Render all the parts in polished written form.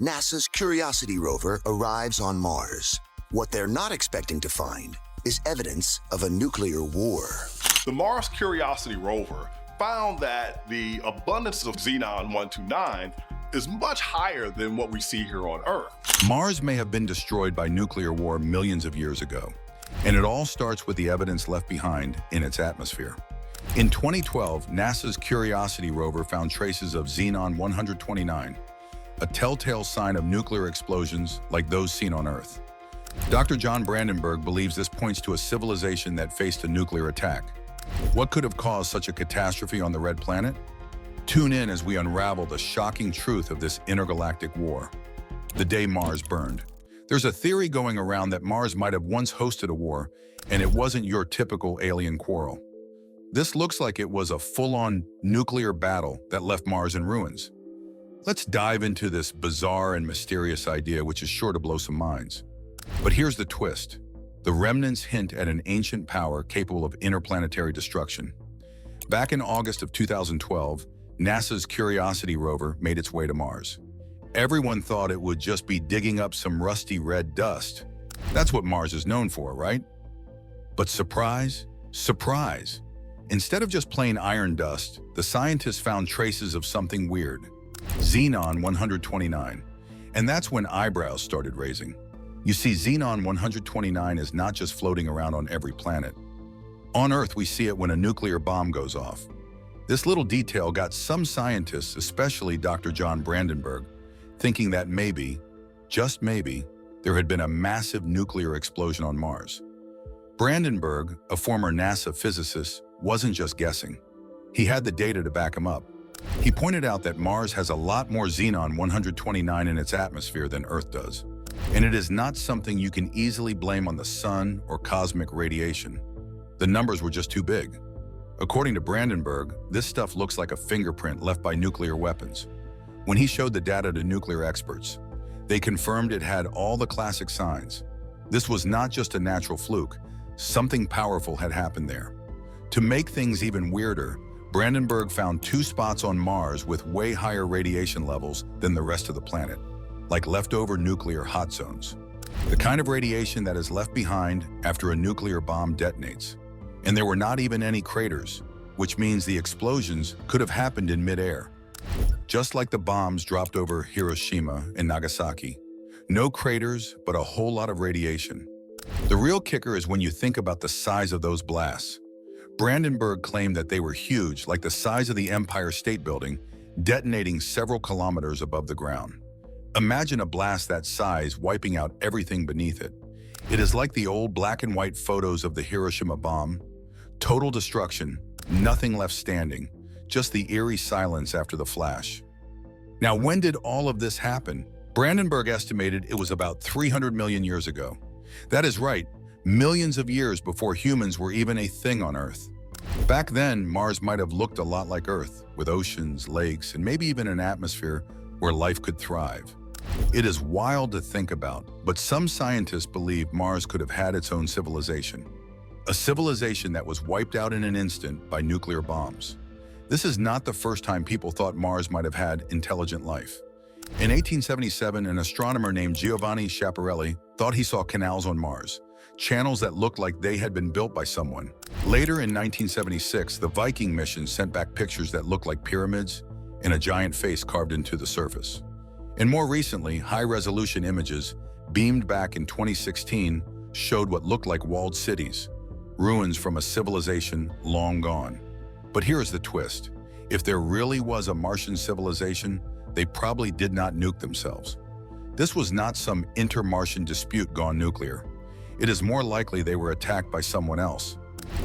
NASA's Curiosity rover arrives on Mars. What they're not expecting to find is evidence of a nuclear war. The Mars Curiosity rover found that the abundance of xenon-129 is much higher than what we see here on Earth. Mars may have been destroyed by nuclear war millions of years ago, and it all starts with the evidence left behind in its atmosphere. In 2012, NASA's Curiosity rover found traces of xenon-129, a telltale sign of nuclear explosions like those seen on Earth. Dr. John Brandenburg believes this points to a civilization that faced a nuclear attack. What could have caused such a catastrophe on the Red Planet? Tune in as we unravel the shocking truth of this intergalactic war. The day Mars burned. There's a theory going around that Mars might have once hosted a war, and it wasn't your typical alien quarrel. This looks like it was a full-on nuclear battle that left Mars in ruins. Let's dive into this bizarre and mysterious idea, which is sure to blow some minds. But here's the twist. The remnants hint at an ancient power capable of interplanetary destruction. Back in August of 2012, NASA's Curiosity rover made its way to Mars. Everyone thought it would just be digging up some rusty red dust. That's what Mars is known for, right? But surprise, surprise. Instead of just plain iron dust, the scientists found traces of something weird. Xenon-129. And that's when eyebrows started raising. You see, Xenon-129 is not just floating around on every planet. On Earth, we see it when a nuclear bomb goes off. This little detail got some scientists, especially Dr. John Brandenburg, thinking that maybe, just maybe, there had been a massive nuclear explosion on Mars. Brandenburg, a former NASA physicist, wasn't just guessing. He had the data to back him up. He pointed out that Mars has a lot more Xenon-129 in its atmosphere than Earth does. And it is not something you can easily blame on the sun or cosmic radiation. The numbers were just too big. According to Brandenburg, this stuff looks like a fingerprint left by nuclear weapons. When he showed the data to nuclear experts, they confirmed it had all the classic signs. This was not just a natural fluke. Something powerful had happened there. To make things even weirder, Brandenburg found 2 spots on Mars with way higher radiation levels than the rest of the planet, like leftover nuclear hot zones. The kind of radiation that is left behind after a nuclear bomb detonates. And there were not even any craters, which means the explosions could have happened in midair. Just like the bombs dropped over Hiroshima and Nagasaki. No craters, but a whole lot of radiation. The real kicker is when you think about the size of those blasts. Brandenburg claimed that they were huge, like the size of the Empire State Building, detonating several kilometers above the ground. Imagine a blast that size wiping out everything beneath it. It is like the old black and white photos of the Hiroshima bomb. Total destruction, nothing left standing, just the eerie silence after the flash. Now, when did all of this happen? Brandenburg estimated it was about 300 million years ago. That is right, millions of years before humans were even a thing on Earth. Back then, Mars might have looked a lot like Earth, with oceans, lakes, and maybe even an atmosphere where life could thrive. It is wild to think about, but some scientists believe Mars could have had its own civilization. A civilization that was wiped out in an instant by nuclear bombs. This is not the first time people thought Mars might have had intelligent life. In 1877, an astronomer named Giovanni Schiaparelli thought he saw canals on Mars, channels that looked like they had been built by someone. Later in 1976, the Viking mission sent back pictures that looked like pyramids and a giant face carved into the surface. And more recently, high-resolution images, beamed back in 2016, showed what looked like walled cities, ruins from a civilization long gone. But here's the twist. If there really was a Martian civilization, they probably did not nuke themselves. This was not some inter-Martian dispute gone nuclear. It is more likely they were attacked by someone else.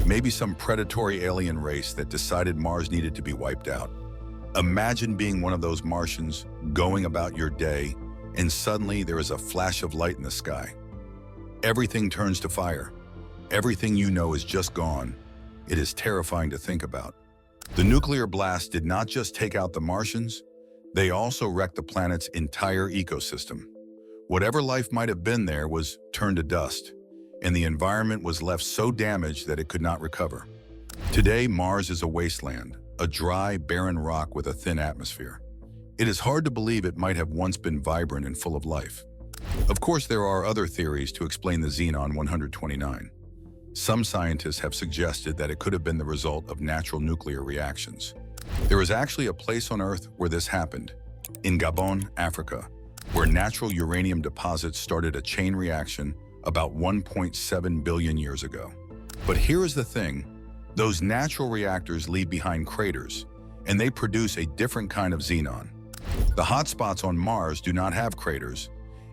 Maybe some predatory alien race that decided Mars needed to be wiped out. Imagine being one of those Martians going about your day, and suddenly there is a flash of light in the sky. Everything turns to fire. Everything you know is just gone. It is terrifying to think about. The nuclear blast did not just take out the Martians, they also wrecked the planet's entire ecosystem. Whatever life might have been there was turned to dust, and the environment was left so damaged that it could not recover. Today, Mars is a wasteland, a dry, barren rock with a thin atmosphere. It is hard to believe it might have once been vibrant and full of life. Of course, there are other theories to explain the Xenon 129. Some scientists have suggested that it could have been the result of natural nuclear reactions. There is actually a place on Earth where this happened, in Gabon, Africa, where natural uranium deposits started a chain reaction about 1.7 billion years ago. But here is the thing, those natural reactors leave behind craters, and they produce a different kind of xenon. The hotspots on Mars do not have craters,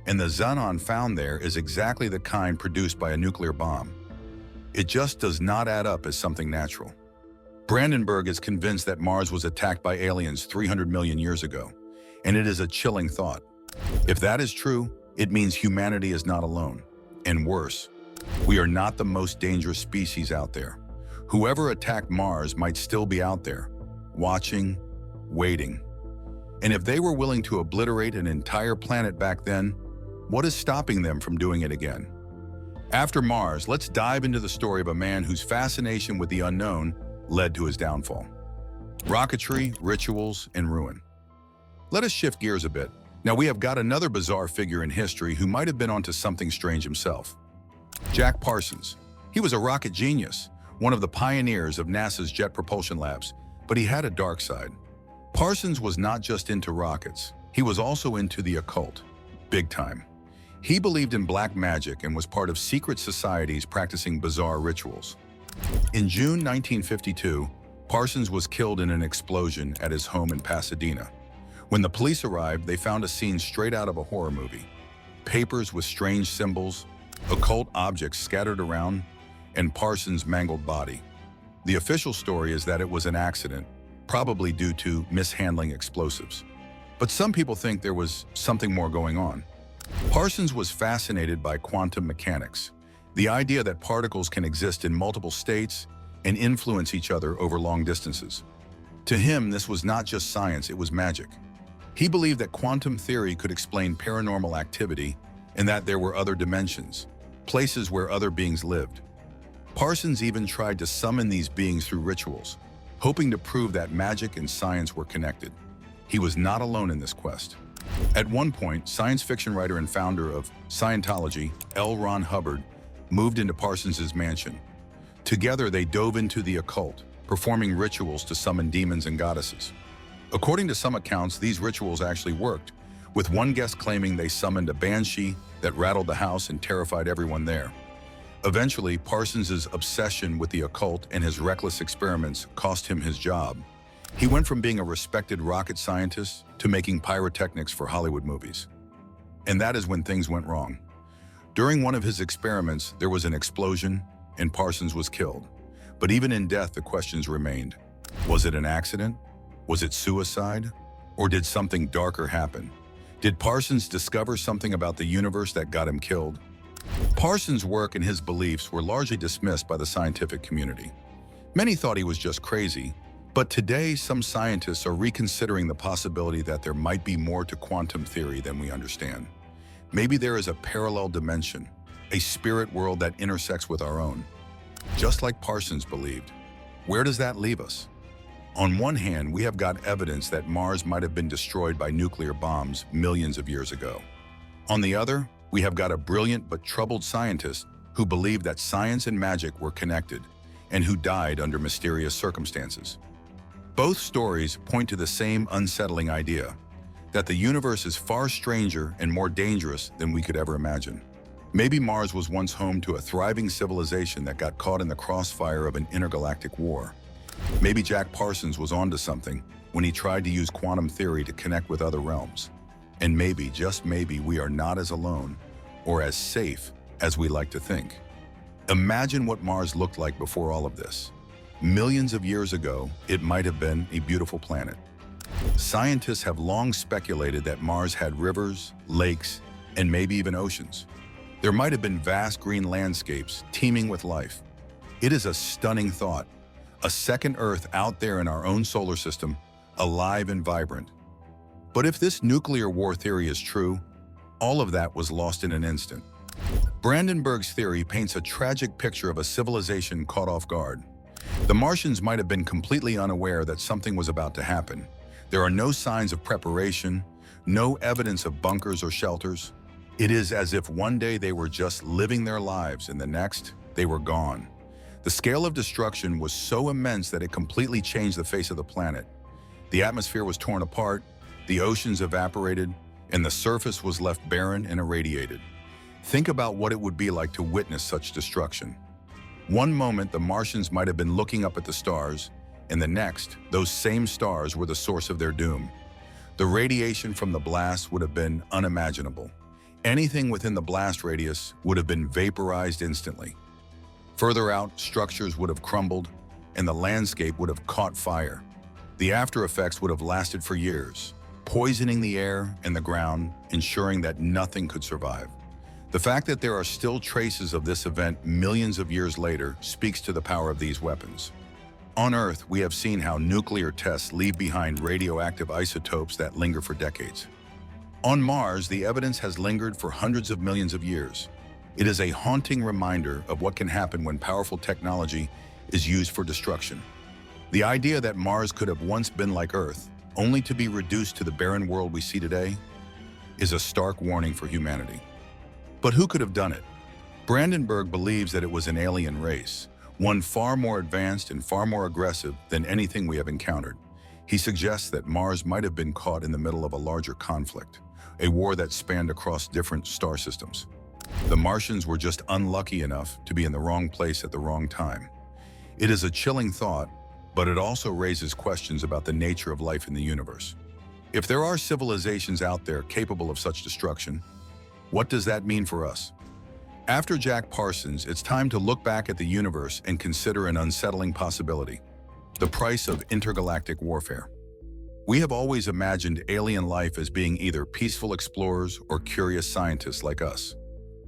and the xenon found there is exactly the kind produced by a nuclear bomb. It just does not add up as something natural. Brandenburg is convinced that Mars was attacked by aliens 300 million years ago, and it is a chilling thought. If that is true, it means humanity is not alone. And worse, we are not the most dangerous species out there. Whoever attacked Mars might still be out there, watching, waiting. And if they were willing to obliterate an entire planet back then, what is stopping them from doing it again? After Mars, let's dive into the story of a man whose fascination with the unknown led to his downfall. Rocketry, rituals, and ruin. Let us shift gears a bit. Now we have got another bizarre figure in history who might have been onto something strange himself. Jack Parsons. He was a rocket genius, one of the pioneers of NASA's Jet Propulsion Labs, but he had a dark side. Parsons was not just into rockets, he was also into the occult, big time. He believed in black magic and was part of secret societies practicing bizarre rituals. In June 1952, Parsons was killed in an explosion at his home in Pasadena. When the police arrived, they found a scene straight out of a horror movie. Papers with strange symbols, occult objects scattered around, and Parsons' mangled body. The official story is that it was an accident, probably due to mishandling explosives. But some people think there was something more going on. Parsons was fascinated by quantum mechanics, the idea that particles can exist in multiple states and influence each other over long distances. To him, this was not just science, it was magic. He believed that quantum theory could explain paranormal activity and that there were other dimensions, places where other beings lived. Parsons even tried to summon these beings through rituals, hoping to prove that magic and science were connected. He was not alone in this quest. At one point, science fiction writer and founder of Scientology, L. Ron Hubbard, moved into Parsons' mansion. Together, they dove into the occult, performing rituals to summon demons and goddesses. According to some accounts, these rituals actually worked, with one guest claiming they summoned a banshee that rattled the house and terrified everyone there. Eventually, Parsons' obsession with the occult and his reckless experiments cost him his job. He went from being a respected rocket scientist to making pyrotechnics for Hollywood movies. And that is when things went wrong. During one of his experiments, there was an explosion and Parsons was killed. But even in death, the questions remained. Was it an accident? Was it suicide? Or did something darker happen? Did Parsons discover something about the universe that got him killed? Parsons' work and his beliefs were largely dismissed by the scientific community. Many thought he was just crazy, but today some scientists are reconsidering the possibility that there might be more to quantum theory than we understand. Maybe there is a parallel dimension, a spirit world that intersects with our own, just like Parsons believed. Where does that leave us? On one hand, we have got evidence that Mars might have been destroyed by nuclear bombs millions of years ago. On the other, we have got a brilliant but troubled scientist who believed that science and magic were connected and who died under mysterious circumstances. Both stories point to the same unsettling idea, that the universe is far stranger and more dangerous than we could ever imagine. Maybe Mars was once home to a thriving civilization that got caught in the crossfire of an intergalactic war. Maybe Jack Parsons was onto something when he tried to use quantum theory to connect with other realms. And maybe, just maybe, we are not as alone or as safe as we like to think. Imagine what Mars looked like before all of this. Millions of years ago, it might have been a beautiful planet. Scientists have long speculated that Mars had rivers, lakes, and maybe even oceans. There might have been vast green landscapes teeming with life. It is a stunning thought. A second Earth out there in our own solar system, alive and vibrant. But if this nuclear war theory is true, all of that was lost in an instant. Brandenburg's theory paints a tragic picture of a civilization caught off guard. The Martians might have been completely unaware that something was about to happen. There are no signs of preparation, no evidence of bunkers or shelters. It is as if one day they were just living their lives and the next, they were gone. The scale of destruction was so immense that it completely changed the face of the planet. The atmosphere was torn apart, the oceans evaporated, and the surface was left barren and irradiated. Think about what it would be like to witness such destruction. One moment, the Martians might have been looking up at the stars, and the next, those same stars were the source of their doom. The radiation from the blast would have been unimaginable. Anything within the blast radius would have been vaporized instantly. Further out, structures would have crumbled, and the landscape would have caught fire. The after effects would have lasted for years, poisoning the air and the ground, ensuring that nothing could survive. The fact that there are still traces of this event millions of years later speaks to the power of these weapons. On Earth, we have seen how nuclear tests leave behind radioactive isotopes that linger for decades. On Mars, the evidence has lingered for hundreds of millions of years. It is a haunting reminder of what can happen when powerful technology is used for destruction. The idea that Mars could have once been like Earth, only to be reduced to the barren world we see today, is a stark warning for humanity. But who could have done it? Brandenburg believes that it was an alien race, one far more advanced and far more aggressive than anything we have encountered. He suggests that Mars might have been caught in the middle of a larger conflict, a war that spanned across different star systems. The Martians were just unlucky enough to be in the wrong place at the wrong time. It is a chilling thought, but it also raises questions about the nature of life in the universe. If there are civilizations out there capable of such destruction, what does that mean for us? After Jack Parsons, it's time to look back at the universe and consider an unsettling possibility: the price of intergalactic warfare. We have always imagined alien life as being either peaceful explorers or curious scientists like us.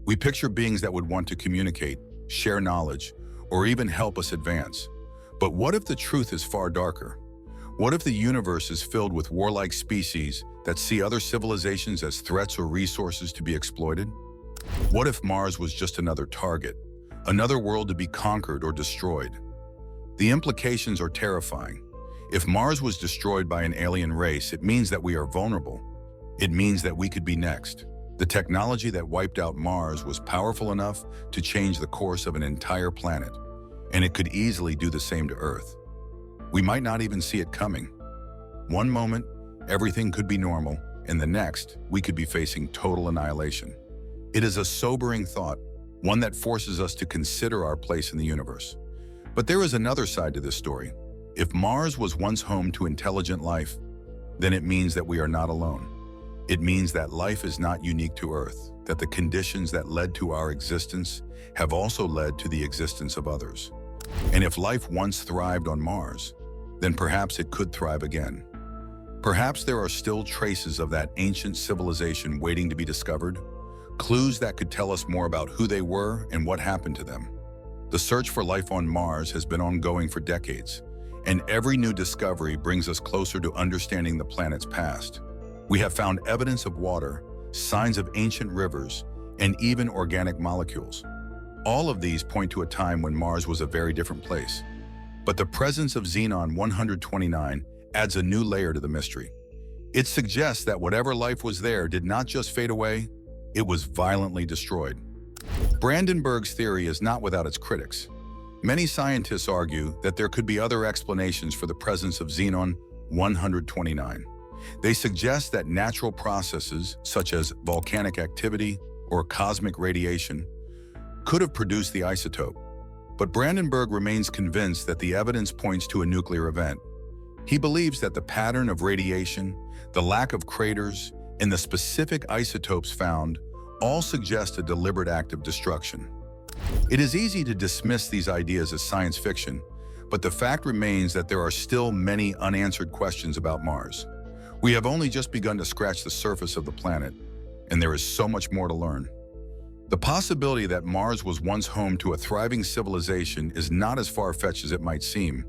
We picture beings that would want to communicate, share knowledge, or even help us advance. But what if the truth is far darker? What if the universe is filled with warlike species that see other civilizations as threats or resources to be exploited? What if Mars was just another target, another world to be conquered or destroyed? The implications are terrifying. If Mars was destroyed by an alien race, it means that we are vulnerable. It means that we could be next. The technology that wiped out Mars was powerful enough to change the course of an entire planet, and it could easily do the same to Earth. We might not even see it coming. One moment, everything could be normal, and the next, we could be facing total annihilation. It is a sobering thought, one that forces us to consider our place in the universe. But there is another side to this story. If Mars was once home to intelligent life, then it means that we are not alone. It means that life is not unique to Earth, that the conditions that led to our existence have also led to the existence of others. And if life once thrived on Mars, then perhaps it could thrive again. Perhaps there are still traces of that ancient civilization waiting to be discovered, clues that could tell us more about who they were and what happened to them. The search for life on Mars has been ongoing for decades, and every new discovery brings us closer to understanding the planet's past. We have found evidence of water, signs of ancient rivers, and even organic molecules. All of these point to a time when Mars was a very different place. But the presence of Xenon 129 adds a new layer to the mystery. It suggests that whatever life was there did not just fade away, it was violently destroyed. Brandenburg's theory is not without its critics. Many scientists argue that there could be other explanations for the presence of Xenon 129. They suggest that natural processes, such as volcanic activity or cosmic radiation, could have produced the isotope. But Brandenburg remains convinced that the evidence points to a nuclear event. He believes that the pattern of radiation, the lack of craters, and the specific isotopes found all suggest a deliberate act of destruction. It is easy to dismiss these ideas as science fiction, but the fact remains that there are still many unanswered questions about Mars. We have only just begun to scratch the surface of the planet, and there is so much more to learn. The possibility that Mars was once home to a thriving civilization is not as far-fetched as it might seem,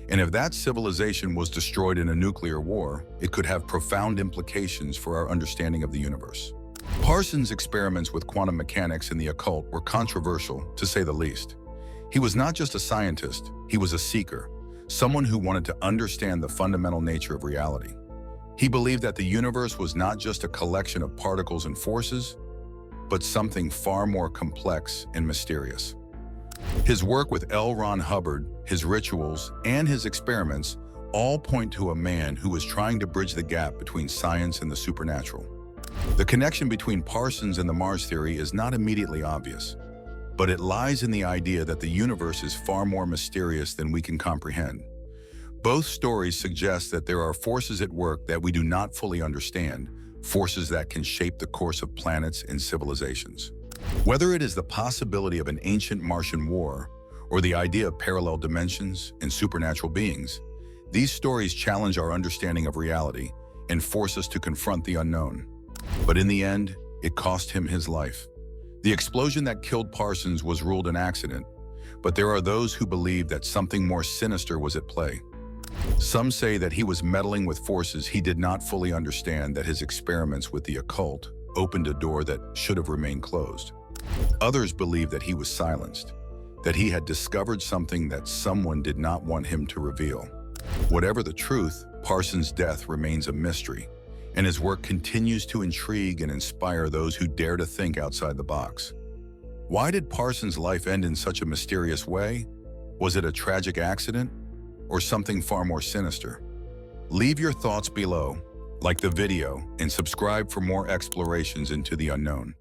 and if that civilization was destroyed in a nuclear war, it could have profound implications for our understanding of the universe. Parsons' experiments with quantum mechanics and the occult were controversial, to say the least. He was not just a scientist, he was a seeker, someone who wanted to understand the fundamental nature of reality. He believed that the universe was not just a collection of particles and forces, but something far more complex and mysterious. His work with L. Ron Hubbard, his rituals, and his experiments all point to a man who was trying to bridge the gap between science and the supernatural. The connection between Parsons and the Mars theory is not immediately obvious, but it lies in the idea that the universe is far more mysterious than we can comprehend. Both stories suggest that there are forces at work that we do not fully understand, forces that can shape the course of planets and civilizations. Whether it is the possibility of an ancient Martian war or the idea of parallel dimensions and supernatural beings, these stories challenge our understanding of reality and force us to confront the unknown. But in the end, it cost him his life. The explosion that killed Parsons was ruled an accident, but there are those who believe that something more sinister was at play. Some say that he was meddling with forces he did not fully understand, that his experiments with the occult opened a door that should have remained closed. Others believe that he was silenced, that he had discovered something that someone did not want him to reveal. Whatever the truth, Parsons' death remains a mystery, and his work continues to intrigue and inspire those who dare to think outside the box. Why did Parsons' life end in such a mysterious way? Was it a tragic accident or something far more sinister? Leave your thoughts below, like the video, and subscribe for more explorations into the unknown.